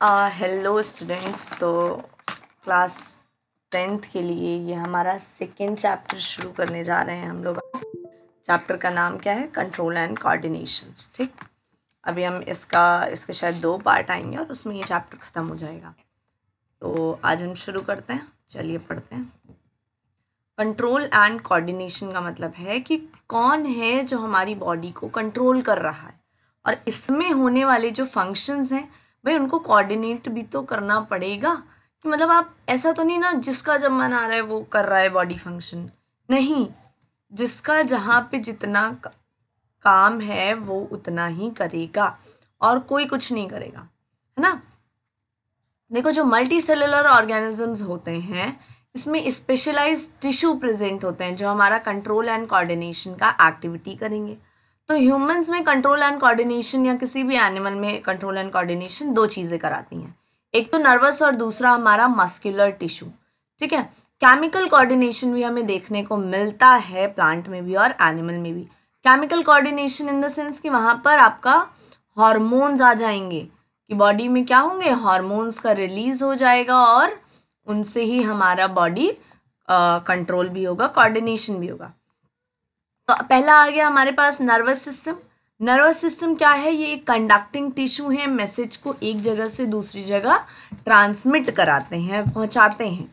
Hello students. तो class 10th के लिए ये हमारा सेकेंड चैप्टर शुरू करने जा रहे हैं हम लोग। चैप्टर का नाम क्या है? Control and coordinations. ठीक, अभी हम इसके शायद 2 पार्ट आएंगे और उसमें ये चैप्टर ख़त्म हो जाएगा। तो आज हम शुरू करते हैं, चलिए पढ़ते हैं। कंट्रोल एंड कोऑर्डिनेशन का मतलब है कि कौन है जो हमारी बॉडी को कंट्रोल कर रहा है और इसमें होने वाले जो फंक्शंस हैं भाई उनको कोऑर्डिनेट भी तो करना पड़ेगा। कि मतलब आप ऐसा तो नहीं ना जिसका जब मन आ रहा है वो कर रहा है बॉडी फंक्शन, नहीं, जिसका जहाँ पे जितना काम है वो उतना ही करेगा और कोई कुछ नहीं करेगा, है ना। देखो, जो मल्टी सेलुलर ऑर्गेनिजम्स होते हैं इसमें स्पेशलाइज्ड टिश्यू प्रेजेंट होते हैं जो हमारा कंट्रोल एंड कोऑर्डिनेशन का एक्टिविटी करेंगे। तो ह्यूमंस में कंट्रोल एंड कोऑर्डिनेशन या किसी भी एनिमल में कंट्रोल एंड कोऑर्डिनेशन 2 चीज़ें कराती हैं, एक तो नर्वस और दूसरा हमारा मस्कुलर टिश्यू। ठीक है, केमिकल कोऑर्डिनेशन भी हमें देखने को मिलता है प्लांट में भी और एनिमल में भी। Chemical coordination in the sense कि वहाँ पर आपका हॉर्मोन्स आ जाएंगे कि बॉडी में क्या होंगे, हॉर्मोन्स का रिलीज हो जाएगा और उनसे ही हमारा बॉडी कंट्रोल भी होगा, कोऑर्डिनेशन भी होगा। तो पहला आ गया हमारे पास नर्वस सिस्टम। नर्वस सिस्टम क्या है? ये एक कंडक्टिंग टिश्यू है, मैसेज को एक जगह से दूसरी जगह ट्रांसमिट कराते हैं, पहुंचाते हैं।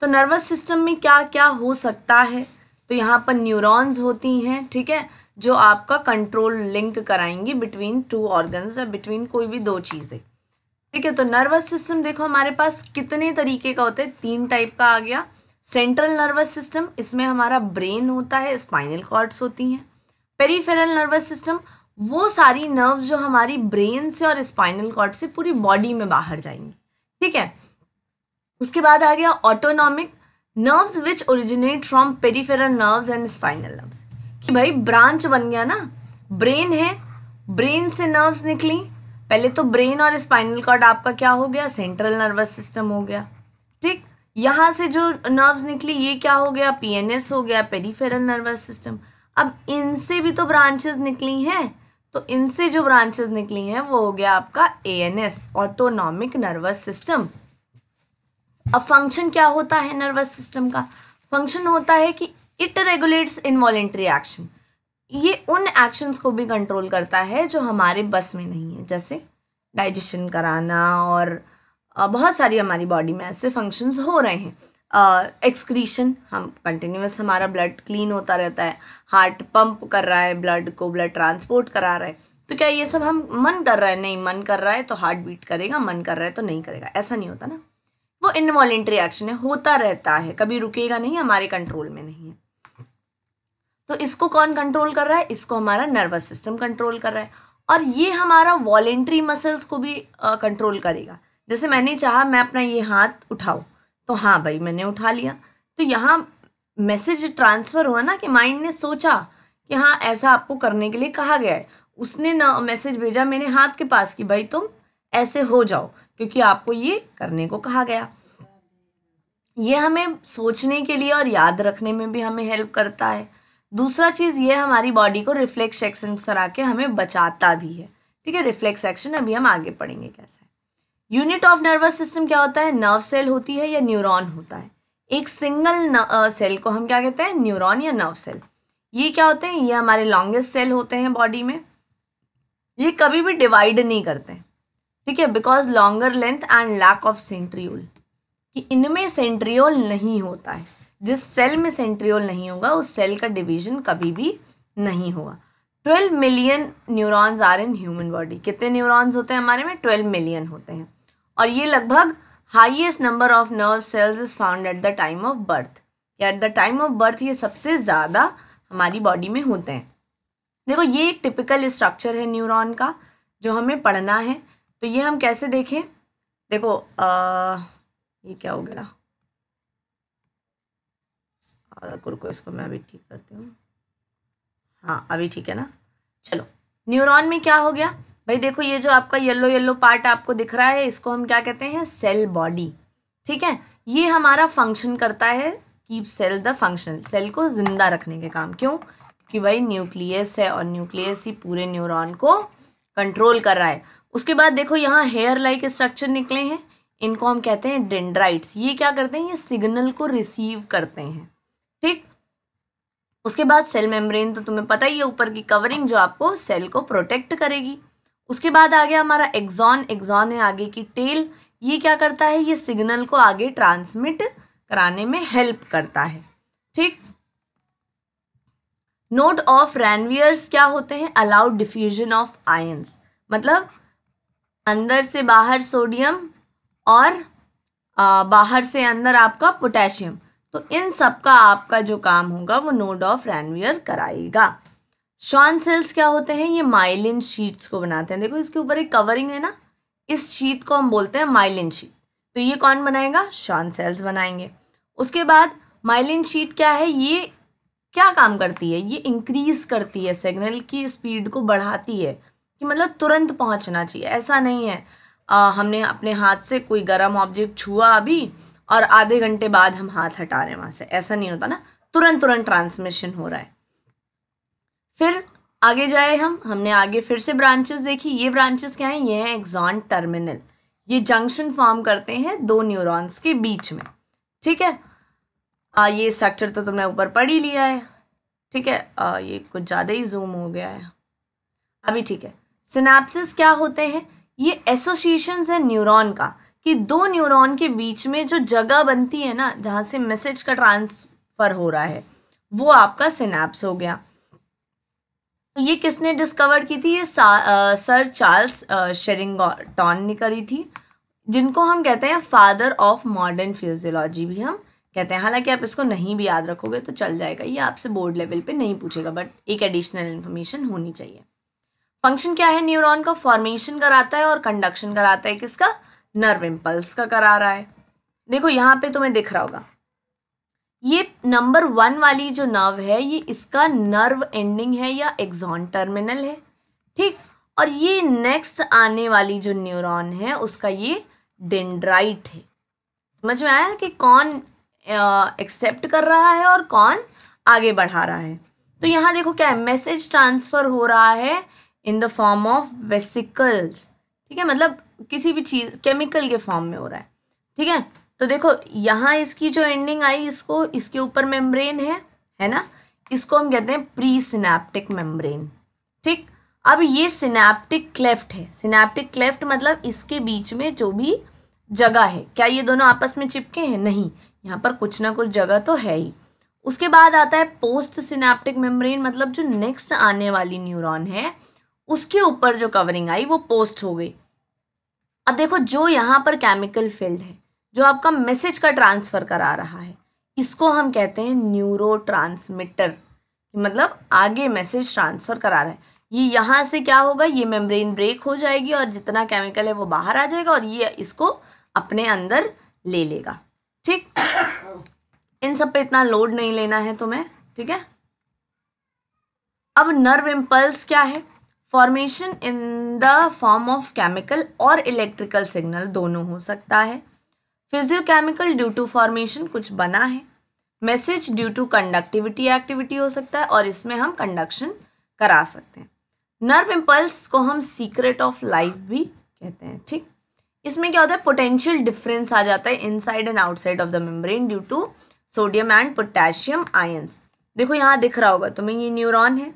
तो नर्वस सिस्टम में क्या क्या हो सकता है? तो यहाँ पर न्यूरॉन्स होती हैं, ठीक है, जो आपका कंट्रोल लिंक कराएंगी बिटवीन 2 ऑर्गन्स या बिटवीन कोई भी 2 चीज़ें। ठीक है, तो नर्वस सिस्टम देखो हमारे पास कितने तरीके का होता है, 3 टाइप का आ गया। सेंट्रल नर्वस सिस्टम, इसमें हमारा ब्रेन होता है, स्पाइनल कॉर्ड्स होती हैं। पेरिफेरल नर्वस सिस्टम, वो सारी नर्व्स जो हमारी ब्रेन से और स्पाइनल कॉर्ड से पूरी बॉडी में बाहर जाएंगी। ठीक है, उसके बाद आ गया autonomic nerves which originate from peripheral nerves and spinal nerves. कि भाई ब्रांच बन गया ना, ब्रेन है, ब्रेन से नर्व्स निकली, पहले तो ब्रेन और स्पाइनल कॉर्ड आपका क्या हो गया, सेंट्रल नर्वस सिस्टम हो गया। ठीक, यहाँ से जो नर्व्स निकली ये क्या हो गया, पीएनएस हो गया, पेरिफेरल नर्वस सिस्टम। अब इनसे भी तो ब्रांचेस निकली हैं, तो इनसे जो ब्रांचेस निकली हैं वो हो गया आपका एएनएस, ऑटोनॉमिक नर्वस सिस्टम। अब फंक्शन क्या होता है नर्वस सिस्टम का? फंक्शन होता है कि इट रेगुलेट्स इनवॉलेंट्री एक्शन। ये उन एक्शंस को भी कंट्रोल करता है जो हमारे बस में नहीं है, जैसे डाइजेशन कराना और बहुत सारी हमारी बॉडी में ऐसे फंक्शंस हो रहे हैं। एक्सक्रीशन, हम कंटिन्यूअस हमारा ब्लड क्लीन होता रहता है, हार्ट पंप कर रहा है ब्लड को, ब्लड ट्रांसपोर्ट करा रहा है। तो क्या ये सब हम मन कर रहा है? नहीं, मन कर रहा है तो हार्ट बीट करेगा, मन कर रहा है तो नहीं करेगा, ऐसा नहीं होता ना। वो इनवॉलेंट्री एक्शन है, होता रहता है, कभी रुकेगा नहीं, हमारे कंट्रोल में नहीं है। तो इसको कौन कंट्रोल कर रहा है? इसको हमारा नर्वस सिस्टम कंट्रोल कर रहा है। और ये हमारा वॉलेंट्री मसल्स को भी कंट्रोल करेगा। जैसे मैंने चाहा मैं अपना ये हाथ उठाऊं, तो हाँ भाई मैंने उठा लिया, तो यहाँ मैसेज ट्रांसफर हुआ ना कि माइंड ने सोचा कि हाँ ऐसा आपको करने के लिए कहा गया है। उसने ना मैसेज भेजा मेरे हाथ के पास कि भाई तुम ऐसे हो जाओ क्योंकि आपको ये करने को कहा गया। ये हमें सोचने के लिए और याद रखने में भी हमें हेल्प करता है। दूसरा चीज़ ये हमारी बॉडी को रिफ्लेक्स एक्शन करा के हमें बचाता भी है। ठीक है, रिफ्लेक्स एक्शन अभी हम आगे पढ़ेंगे कैसे। यूनिट ऑफ नर्वस सिस्टम क्या होता है? नर्व सेल होती है या न्यूरॉन होता है। एक सिंगल सेल को हम क्या कहते हैं? न्यूरॉन या नर्व सेल। ये क्या होते हैं? ये हमारे लॉन्गेस्ट सेल होते हैं बॉडी में। ये कभी भी डिवाइड नहीं करते हैं, ठीक है, because longer length and lack of centriole, कि इनमें सेंट्रियोल नहीं होता है। जिस सेल में सेंट्रियोल नहीं होगा उस सेल का डिवीजन कभी भी नहीं होगा। 12 million neurons are in human body. कितने न्यूरॉन्स होते हैं हमारे में? 12 मिलियन होते हैं। और ये लगभग highest number of nerve cells is found at the time of birth. At the time of birth ये सबसे ज़्यादा हमारी बॉडी में होते हैं। देखो, ये एक टिपिकल स्ट्रक्चर है न्यूरॉन का जो हमें पढ़ना है। तो ये हम कैसे देखें? देखो ये क्या हो गया, को इसको मैं अभी ठीक करती हूँ। हाँ अभी ठीक है ना। चलो, न्यूरॉन में क्या हो गया भाई? देखो ये जो आपका येलो येलो पार्ट आपको दिख रहा है इसको हम क्या कहते हैं? Cell body. ठीक है, ये हमारा फंक्शन करता है, keep cell the function, cell को जिंदा रखने के काम। क्यों? कि भाई न्यूक्लियस है और न्यूक्लियस ही पूरे न्यूरॉन को कंट्रोल कर रहा है। उसके बाद देखो यहाँ हेयर लाइक स्ट्रक्चर निकले हैं, इनको हम कहते हैं डेंड्राइट्स। ये क्या करते हैं, ये सिग्नल को रिसीव करते हैं, ठीक। उसके बाद सेल मेम्ब्रेन, तो तुम्हें पता ही है ऊपर की कवरिंग जो आपको सेल को प्रोटेक्ट करेगी। उसके बाद आ गया हमारा एक्सॉन। एक्सॉन है आगे की टेल। ये क्या करता है, ये सिग्नल को आगे ट्रांसमिट कराने में हेल्प करता है, ठीक। नोड ऑफ रैनवियर्स क्या होते हैं, अलाउड डिफ्यूजन ऑफ आयंस, मतलब अंदर से बाहर सोडियम और बाहर से अंदर आपका पोटेशियम, तो इन सब का आपका जो काम होगा वो नोड ऑफ रैनवियर कराएगा। श्वान सेल्स क्या होते हैं, ये माइलिन शीट्स को बनाते हैं। देखो इसके ऊपर एक कवरिंग है ना, इस शीट को हम बोलते हैं माइलिन शीट। तो ये कौन बनाएगा, श्वान सेल्स बनाएंगे। उसके बाद माइलिन शीट क्या है, ये क्या काम करती है, ये इंक्रीज करती है, सिग्नल की स्पीड को बढ़ाती है, कि मतलब तुरंत पहुंचना चाहिए। ऐसा नहीं है हमने अपने हाथ से कोई गर्म ऑब्जेक्ट छुआ अभी और आधे घंटे बाद हम हाथ हटा रहे हैं वहां से, ऐसा नहीं होता ना, तुरंत तुरंत ट्रांसमिशन हो रहा है। फिर आगे जाए हमने आगे फिर से ब्रांचेस देखी। ये ब्रांचेस क्या हैं, ये है एक्सॉन टर्मिनल। ये जंक्शन फॉर्म करते हैं दो न्यूरॉन्स के बीच में, ठीक है। ये स्ट्रक्चर तो तुमने ऊपर पढ़ ही लिया है, ठीक है। ये कुछ ज़्यादा ही जूम हो गया है अभी, ठीक है। सिनेप्सिस क्या होते हैं, ये एसोसिएशंस है न्यूरॉन का, कि दो न्यूरॉन के बीच में जो जगह बनती है ना, जहाँ से मैसेज का ट्रांसफर हो रहा है, वो आपका सिनेप्स हो गया। तो ये किसने डिस्कवर की थी, ये सर चार्ल्स शेरिंगटन ने करी थी, जिनको हम कहते हैं फादर ऑफ मॉडर्न फिजियोलॉजी भी हम कहते हैं। हालांकि आप इसको नहीं भी याद रखोगे तो चल जाएगा, ये आपसे बोर्ड लेवल पे नहीं पूछेगा, बट एक एडिशनल इन्फॉर्मेशन होनी चाहिए। फंक्शन क्या है न्यूरॉन का, फॉर्मेशन कराता है और कंडक्शन कराता है, किसका, नर्व इम्पल्स का करा रहा है। देखो यहाँ पे तुम्हें दिख रहा होगा, ये नंबर 1 वाली जो नर्व है, ये इसका नर्व एंडिंग है या एक्सॉन टर्मिनल है, ठीक। और ये नेक्स्ट आने वाली जो न्यूरॉन है उसका ये डेंड्राइट है। समझ में आया कि कौन एक्सेप्ट कर रहा है और कौन आगे बढ़ा रहा है। तो यहाँ देखो क्या है, मैसेज ट्रांसफर हो रहा है in the form of vesicles, ठीक है, मतलब किसी भी चीज़ केमिकल के फॉर्म में हो रहा है, ठीक है। तो देखो यहाँ इसकी जो एंडिंग आई, इसको इसके ऊपर मेम्ब्रेन है ना, इसको हम कहते हैं प्री सिनेप्टिक मेम्ब्रेन, ठीक। अब ये सिनेप्टिक क्लेफ्ट है। सिनेप्टिक क्लेफ्ट मतलब इसके बीच में जो भी जगह है, क्या ये दोनों आपस में चिपके हैं, नहीं, यहाँ पर कुछ ना कुछ जगह तो है ही। उसके बाद आता है पोस्ट सिनेप्टिक मेम्ब्रेन, मतलब जो नेक्स्ट आने वाली न्यूरॉन है उसके ऊपर जो कवरिंग आई वो पोस्ट हो गई। अब देखो जो यहाँ पर केमिकल फील्ड है, जो आपका मैसेज का ट्रांसफर करा रहा है, इसको हम कहते हैं न्यूरोट्रांसमीटर, मतलब आगे मैसेज ट्रांसफर करा रहा है। ये यहाँ से क्या होगा, ये मेम्ब्रेन ब्रेक हो जाएगी और जितना केमिकल है वो बाहर आ जाएगा और ये इसको अपने अंदर ले लेगा, ठीक। इन सब पे इतना लोड नहीं लेना है तुम्हें, ठीक है। अब नर्व इम्पल्स क्या है, formation in the form of chemical और इलेक्ट्रिकल सिग्नल, दोनों हो सकता है। फिजियोकेमिकल ड्यू टू फॉर्मेशन, कुछ बना है। Message due to conductivity activity हो सकता है, और इसमें हम कंडक्शन करा सकते हैं। नर्व इम्पल्स को हम सीक्रेट ऑफ लाइफ भी कहते हैं, ठीक। इसमें क्या होता है, पोटेंशियल डिफरेंस आ जाता है inside and outside of the membrane due to sodium and potassium ions. देखो यहाँ दिख रहा होगा तुम्हें, ये न्यूरॉन है,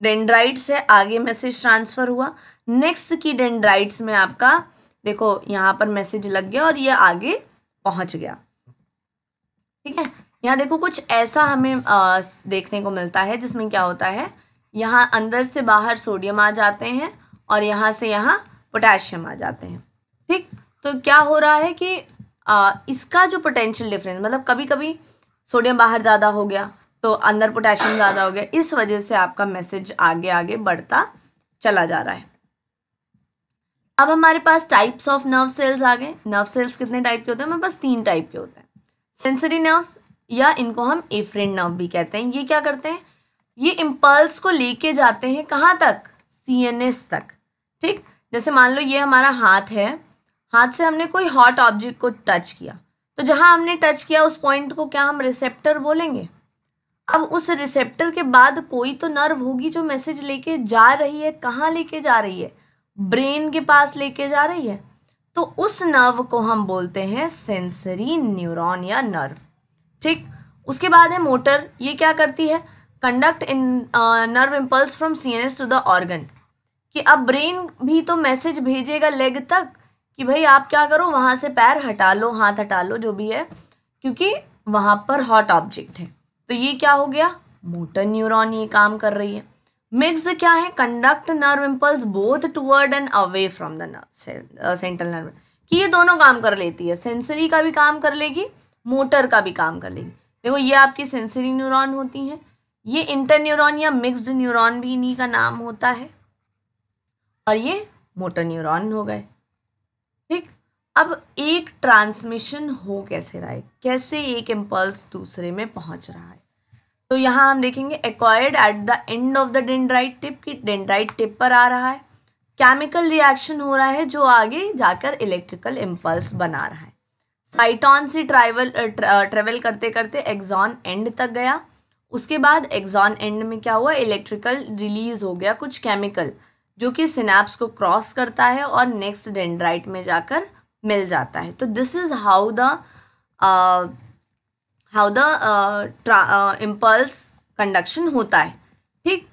डेंड्राइट्स है, आगे मैसेज ट्रांसफर हुआ, नेक्स्ट की डेंड्राइट्स में आपका देखो यहाँ पर मैसेज लग गया और ये आगे पहुँच गया, ठीक है। यहाँ देखो कुछ ऐसा हमें देखने को मिलता है जिसमें क्या होता है, यहाँ अंदर से बाहर सोडियम आ जाते हैं और यहाँ से यहाँ पोटेशियम आ जाते हैं, ठीक। तो क्या हो रहा है कि इसका जो पोटेंशियल डिफरेंस, मतलब कभी कभी सोडियम बाहर ज़्यादा हो गया तो अंदर पोटेशियम ज़्यादा हो गया, इस वजह से आपका मैसेज आगे आगे बढ़ता चला जा रहा है। अब हमारे पास टाइप्स ऑफ नर्व सेल्स आ गए। नर्व सेल्स कितने टाइप के होते हैं, हमारे पास 3 टाइप के होते हैं। सेंसरी नर्व्स, या इनको हम एफरेंट नर्व भी कहते हैं। ये क्या करते हैं, ये इम्पल्स को लेके जाते हैं कहाँ तक, सीएनएस तक, ठीक। जैसे मान लो ये हमारा हाथ है, हाथ से हमने कोई हॉट ऑब्जेक्ट को टच किया, तो जहाँ हमने टच किया उस पॉइंट को क्या हम रिसेप्टर बोलेंगे, अब उस रिसेप्टर के बाद कोई तो नर्व होगी जो मैसेज लेके जा रही है। कहाँ लेके जा रही है? ब्रेन के पास लेके जा रही है। तो उस नर्व को हम बोलते हैं सेंसरी न्यूरॉन या नर्व। ठीक, उसके बाद है मोटर। ये क्या करती है? Conduct in nerve impulse from CNS to the organ. कि अब ब्रेन भी तो मैसेज भेजेगा लेग तक कि भाई आप क्या करो, वहाँ से पैर हटा लो, हाथ हटा लो, जो भी है, क्योंकि वहाँ पर हॉट ऑब्जेक्ट है। तो ये क्या हो गया? मोटर न्यूरॉन ये काम कर रही है। मिक्स क्या है? Conduct nerve impulse both toward and away from the central nerve. कि ये दोनों काम कर लेती है, सेंसरी का भी काम कर लेगी, मोटर का भी काम कर लेगी। देखो ये आपकी सेंसरी न्यूरॉन होती हैं, ये इंटर न्यूरॉन या मिक्स्ड न्यूरॉन भी इन्हीं का नाम होता है, और ये मोटर न्यूरॉन हो गए। ठीक, अब एक ट्रांसमिशन हो कैसे रहा है, कैसे एक इम्पल्स दूसरे में पहुंच रहा है? तो यहाँ हम देखेंगे acquired at the end of the dendrite tip, की डेंड्राइट टिप पर आ रहा है। केमिकल रिएक्शन हो रहा है जो आगे जाकर इलेक्ट्रिकल इम्पल्स बना रहा है। साइटॉन से ट्रेवल करते करते एक्सॉन एंड तक गया। उसके बाद एक्सॉन एंड में क्या हुआ? इलेक्ट्रिकल रिलीज हो गया, कुछ केमिकल जो कि सिनेप्स को क्रॉस करता है और नेक्स्ट डेंड्राइट में जाकर मिल जाता है। तो this is how the impulse conduction होता है। ठीक,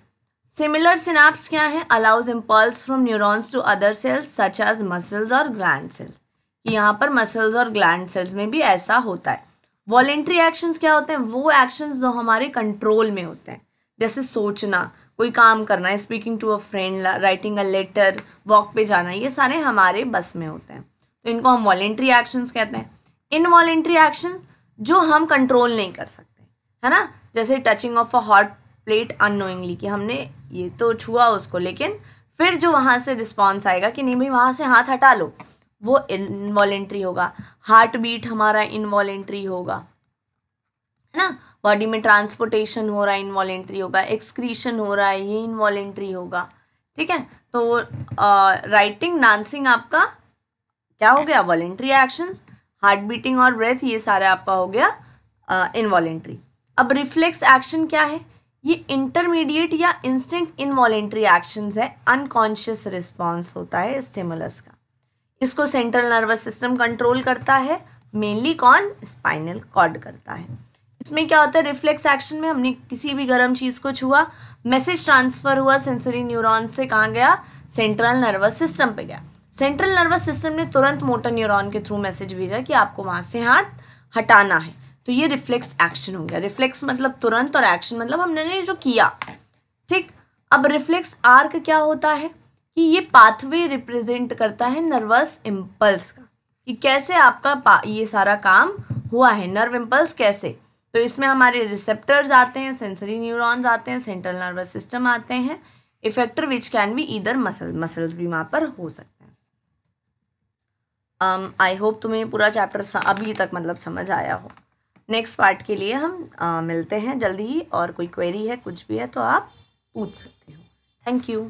सिमिलर सिनेप्स क्या है? Allows impulse from neurons to other cells such as muscles और ग्लैंड सेल्स। यहाँ पर मसल्स और ग्लैंड सेल्स में भी ऐसा होता है। वॉलेंट्री एक्शंस क्या होते हैं? वो एक्शंस जो हमारे कंट्रोल में होते हैं, जैसे सोचना, कोई काम करना, speaking to a friend, writing a letter, walk पे जाना, ये सारे हमारे बस में होते हैं, तो इनको हम वॉलेंट्री एक्शंस कहते हैं। इनवॉलेंट्री एक्शंस जो हम कंट्रोल नहीं कर सकते, है ना, जैसे touching of a hot plate unknowingly, कि हमने ये तो छुआ उसको, लेकिन फिर जो वहाँ से रिस्पॉन्स आएगा कि नहीं भाई वहाँ से हाथ हटा लो, वो इनवॉलेंट्री होगा। हार्ट बीट हमारा इनवॉलेंट्री होगा, है ना। बॉडी में ट्रांसपोर्टेशन हो रहा है, इनवॉलेंट्री होगा। एक्सक्रीशन हो रहा है, ये इनवॉलेंट्री होगा। ठीक है, तो राइटिंग, डांसिंग आपका क्या हो गया? Voluntary actions. हार्ट बीटिंग और ब्रेथ, ये सारा आपका हो गया इनवॉलेंट्री। अब रिफ्लेक्स एक्शन क्या है? ये इंटरमीडिएट या इंस्टेंट इनवॉलेंट्री एक्शंस है, अनकॉन्शियस रिस्पॉन्स होता है स्टिमुलस का। इसको सेंट्रल नर्वस सिस्टम कंट्रोल करता है, मेनली कौन? स्पाइनल कॉर्ड करता है। इसमें क्या होता है? रिफ्लेक्स एक्शन में हमने किसी भी गर्म चीज़ को छुआ, मैसेज ट्रांसफर हुआ सेंसरी न्यूरॉन से, कहाँ गया? सेंट्रल नर्वस सिस्टम पे गया। सेंट्रल नर्वस सिस्टम ने तुरंत मोटर न्यूरॉन के थ्रू मैसेज भेजा कि आपको वहाँ से हाथ हटाना है, तो ये रिफ्लेक्स एक्शन हो गया। रिफ्लेक्स मतलब तुरंत, और एक्शन मतलब हमने जो किया। ठीक, अब रिफ्लेक्स आर्क क्या होता है? कि ये पाथवे रिप्रेजेंट करता है नर्वस इम्पल्स का, कि कैसे आपका ये सारा काम हुआ है, नर्व इम्पल्स कैसे। तो इसमें हमारे रिसेप्टर्स आते हैं, सेंसरी न्यूरॉन्स आते हैं, सेंट्रल नर्वस सिस्टम आते हैं, effector which can be either muscles भी वहाँ पर हो सकते हैं। आई होप तुम्हें पूरा चैप्टर अभी तक मतलब समझ आया हो। नेक्स्ट पार्ट के लिए हम मिलते हैं जल्दी ही, और कोई क्वेरी है, कुछ भी है तो आप पूछ सकते हो। Thank you.